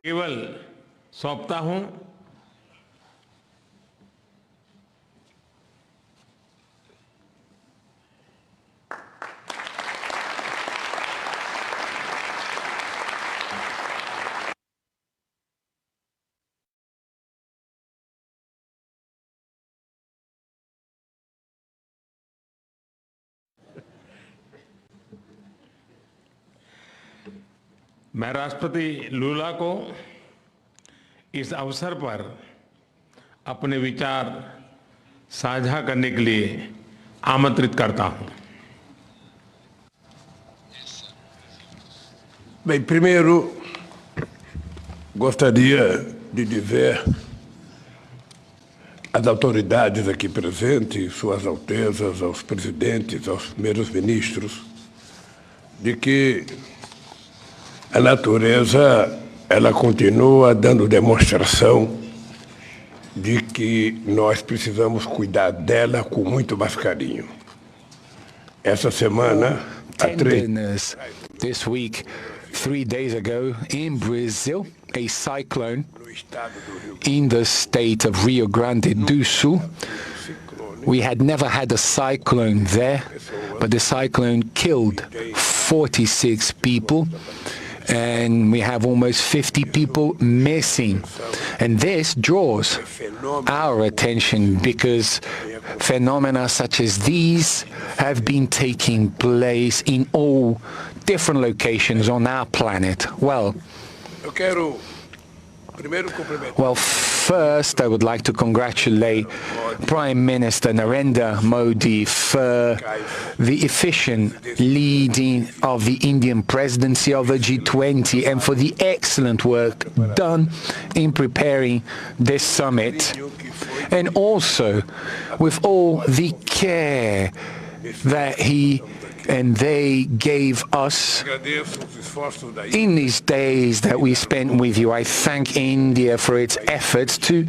केवल सौंपता हूं मैं राष्ट्रपति लूला को इस अवसर पर अपने विचार साझा करने के लिए आमंत्रित करता हूं। Bem, primeiro, gostaria de dizer às autoridades aqui presentes, Suas Altezas, aos presidentes, aos primeiros ministros, de que a natureza, ela continua dando demonstração de que nós precisamos cuidar dela com muito mais carinho. Essa semana, this week, 3 days ago, in Brazil, a cyclone in the state of Rio Grande do Sul. We had never had a cyclone there, but the cyclone killed 46 people. And we have almost 50 people missing. And this draws our attention because phenomena such as these have been taking place in all different locations on our planet. Well, first I would like to congratulate Prime Minister Narendra Modi for the efficient leading of the Indian presidency of the G20 and for the excellent work done in preparing this summit, and also with all the care that he and they gave us in these days that we spent with you. I thank India for its efforts to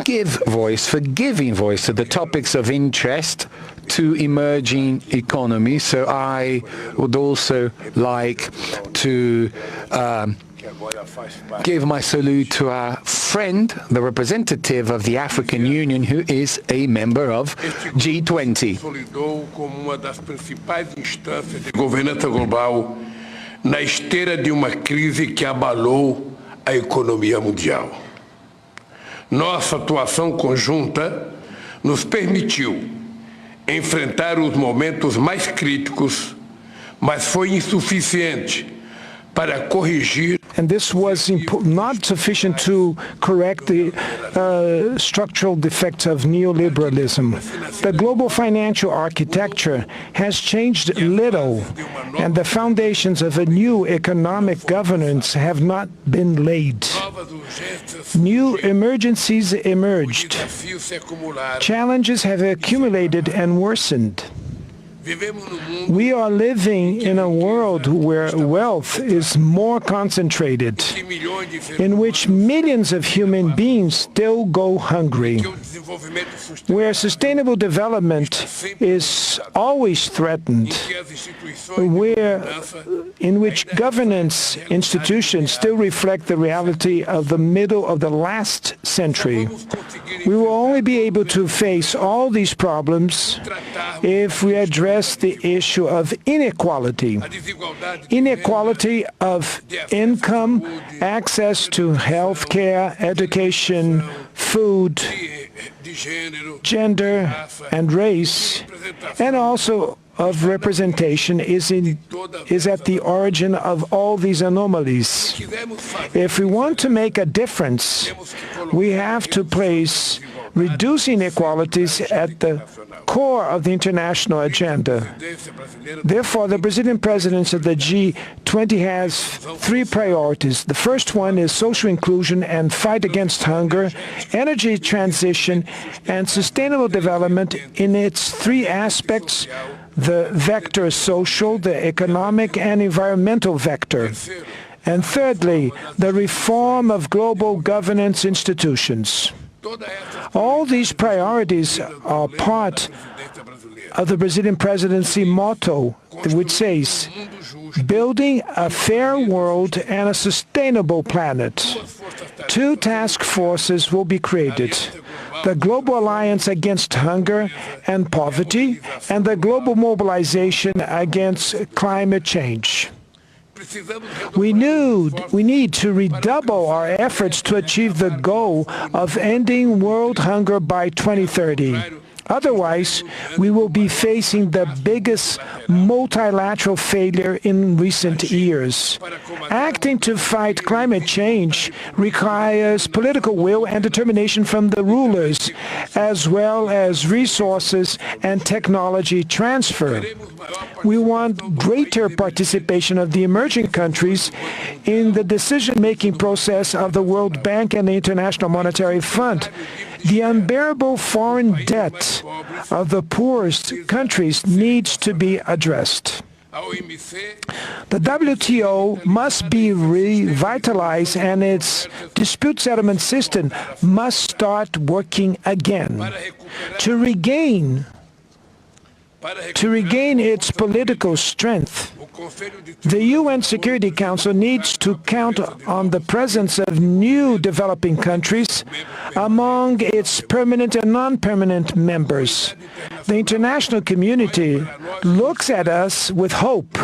give voice, for giving voice to the topics of interest to emerging economies. So I would also like to give my salute to our friend, the representative of the African Union, who is a member of G20. Consolidou como uma das principais instâncias de governança global na esteira de uma crise que abalou a economia mundial. Nossa atuação conjunta nos permitiu enfrentar os momentos mais críticos, mas foi insuficiente para corrigir. And this was not sufficient to correct the structural defects of neoliberalism. The global financial architecture has changed little, and the foundations of a new economic governance have not been laid. New emergencies emerged. Challenges have accumulated and worsened. We are living in a world where wealth is more concentrated, in which millions of human beings still go hungry, where sustainable development is always threatened, in which governance institutions still reflect the reality of the middle of the last century. We will only be able to face all these problems if we address the issue of inequality of income, access to health care, education, food, gender, and race, and also of representation is at the origin of all these anomalies. If we want to make a difference, we have to place reducing inequalities at the core of the international agenda. Therefore, the Brazilian presidency of the G20 has three priorities. The first one is social inclusion and fight against hunger, energy transition, and sustainable development in its three aspects: the vector social, the economic, and environmental vector. And thirdly, the reform of global governance institutions. All these priorities are part of the Brazilian presidency motto, which says, building a fair world and a sustainable planet. Two task forces will be created: the Global Alliance Against Hunger and Poverty and the Global Mobilization Against Climate Change. We need to redouble our efforts to achieve the goal of ending world hunger by 2030. Otherwise, we will be facing the biggest multilateral failure in recent years. Acting to fight climate change requires political will and determination from the rulers, as well as resources and technology transfer. We want greater participation of the emerging countries in the decision-making process of the World Bank and the International Monetary Fund. The unbearable foreign debt of the poorest countries needs to be addressed. The WTO must be revitalized and its dispute settlement system must start working again. To regain its political strength, the UN Security Council needs to count on the presence of new developing countries among its permanent and non-permanent members. The international community looks at us with hope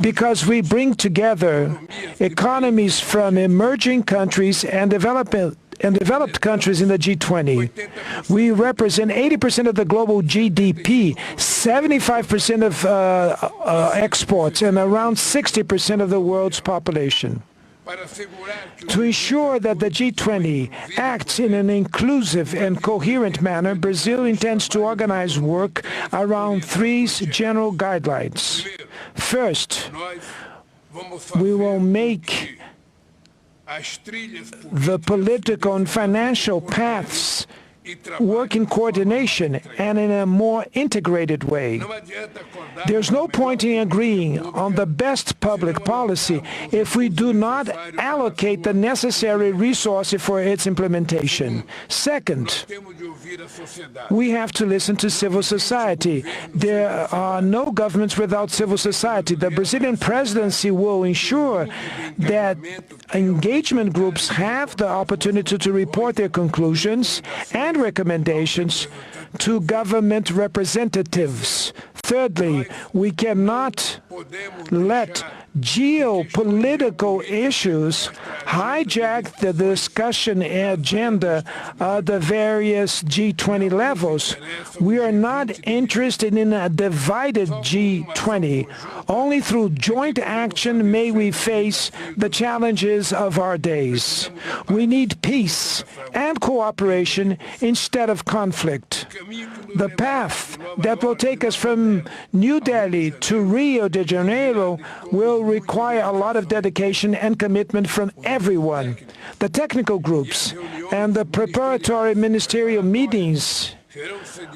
because we bring together economies from emerging countries and developed countries in the G20. We represent 80% of the global GDP, 75% of exports, and around 60% of the world's population. To ensure that the G20 acts in an inclusive and coherent manner, Brazil intends to organize work around three general guidelines. First, we will make the political and financial paths work in coordination and in a more integrated way. There's no point in agreeing on the best public policy if we do not allocate the necessary resources for its implementation. Second, we have to listen to civil society. There are no governments without civil society. The Brazilian presidency will ensure that engagement groups have the opportunity to report their conclusions and recommendations to government representatives. Thirdly, we cannot let geopolitical issues hijack the discussion agenda of the various G20 levels. We are not interested in a divided G20. Only through joint action may we face the challenges of our days. We need peace and cooperation instead of conflict. The path that will take us from New Delhi to Rio de Janeiro will require a lot of dedication and commitment from everyone. The technical groups and the preparatory ministerial meetings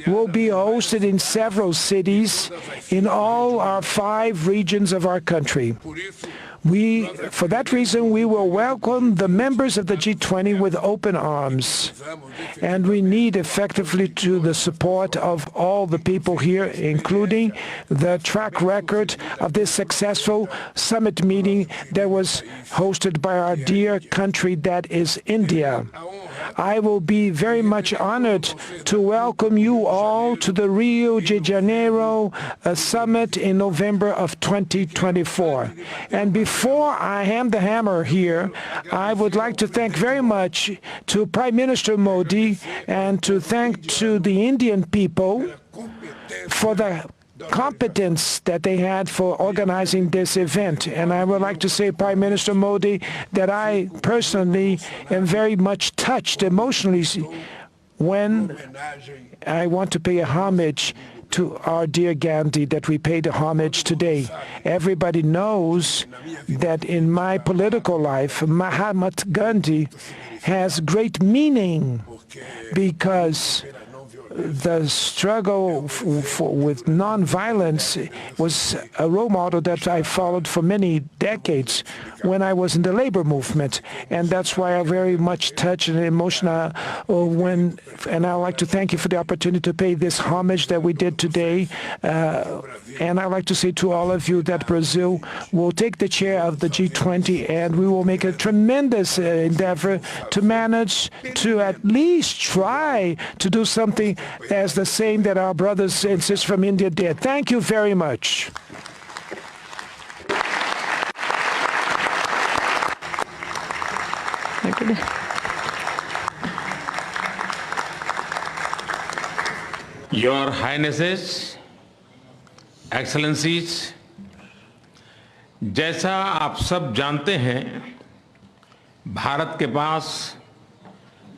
will be hosted in several cities in all our 5 regions of our country. For that reason, we will welcome the members of the G20 with open arms. And we need effectively to the support of all the people here, including the track record of this successful summit meeting that was hosted by our dear country, that is India. I will be very much honored to welcome you all to the Rio de Janeiro summit in November of 2024. And before I hand the hammer here, I would like to thank very much to Prime Minister Modi and to thank to the Indian people for the competence that they had for organizing this event. And I would like to say, Prime Minister Modi, that I personally am very much touched emotionally when I want to pay a homage to our dear Gandhi, that we paid a homage today. Everybody knows that in my political life, Mahatma Gandhi has great meaning because the struggle with nonviolence was a role model that I followed for many decades when I was in the labor movement, and that's why I'm very much touched and emotional and I'd like to thank you for the opportunity to pay this homage that we did today. And I'd like to say to all of you that Brazil will take the chair of the G20, and we will make a tremendous endeavor to manage to at least try to do something as the same that our brothers and sisters from India did. Thank you very much. Your Highnesses, Excellencies, जैसा आप सब जानते हैं, भारत के पास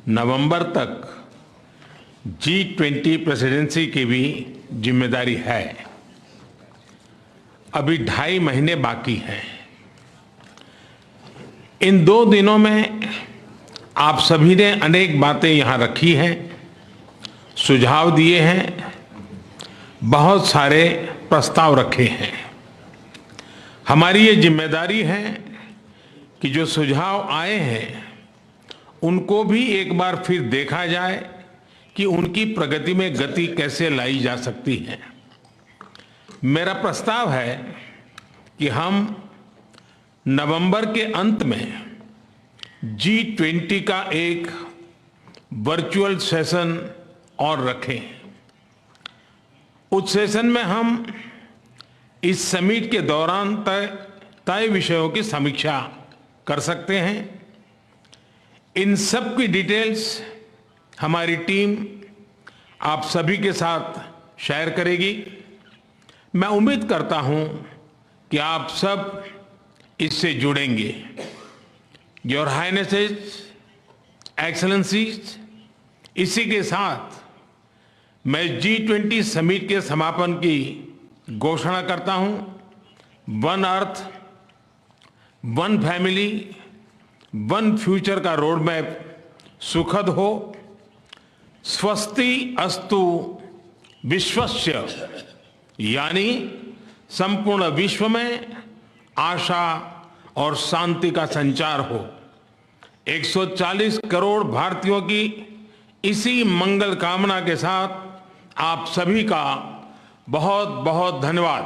नवंबर तक G20 presidency की भी जिम्मेदारी है। अभी 2.5 महीने बाकी हैं। इन 2 दिनों में आप सभी ने अनेक बातें यहाँ रखी हैं, सुझाव दिए हैं, बहुत सारे प्रस्ताव रखे हैं। हमारी ये जिम्मेदारी है कि जो सुझाव आए हैं उनको भी एक बार फिर देखा जाए कि उनकी प्रगति में गति कैसे लाई जा सकती है। मेरा प्रस्ताव है कि हम नवंबर के अंत में G20 का एक वर्चुअल सेशन और रखें। उस सेशन में हम इस समिट के दौरान तय विषयों की समीक्षा कर सकते हैं। इन सब की डिटेल्स हमारी टीम आप सभी के साथ शेयर करेगी। मैं उम्मीद करता हूं कि आप सब इससे जुड़ेंगे। योर हाइनेसेस, एक्सेलेंसीज, इसी के साथ मैं G20 समिट के समापन की घोषणा करता हूं। One earth, one family, one future का रोड मैप सुखद हो। स्वस्ति अस्तु विश्वस्य, यानी संपूर्ण विश्व में आशा और शांति का संचार हो। 140 करोड़ भारतीयों की इसी मंगल कामना के साथ आप सभी का बहुत बहुत धन्यवाद।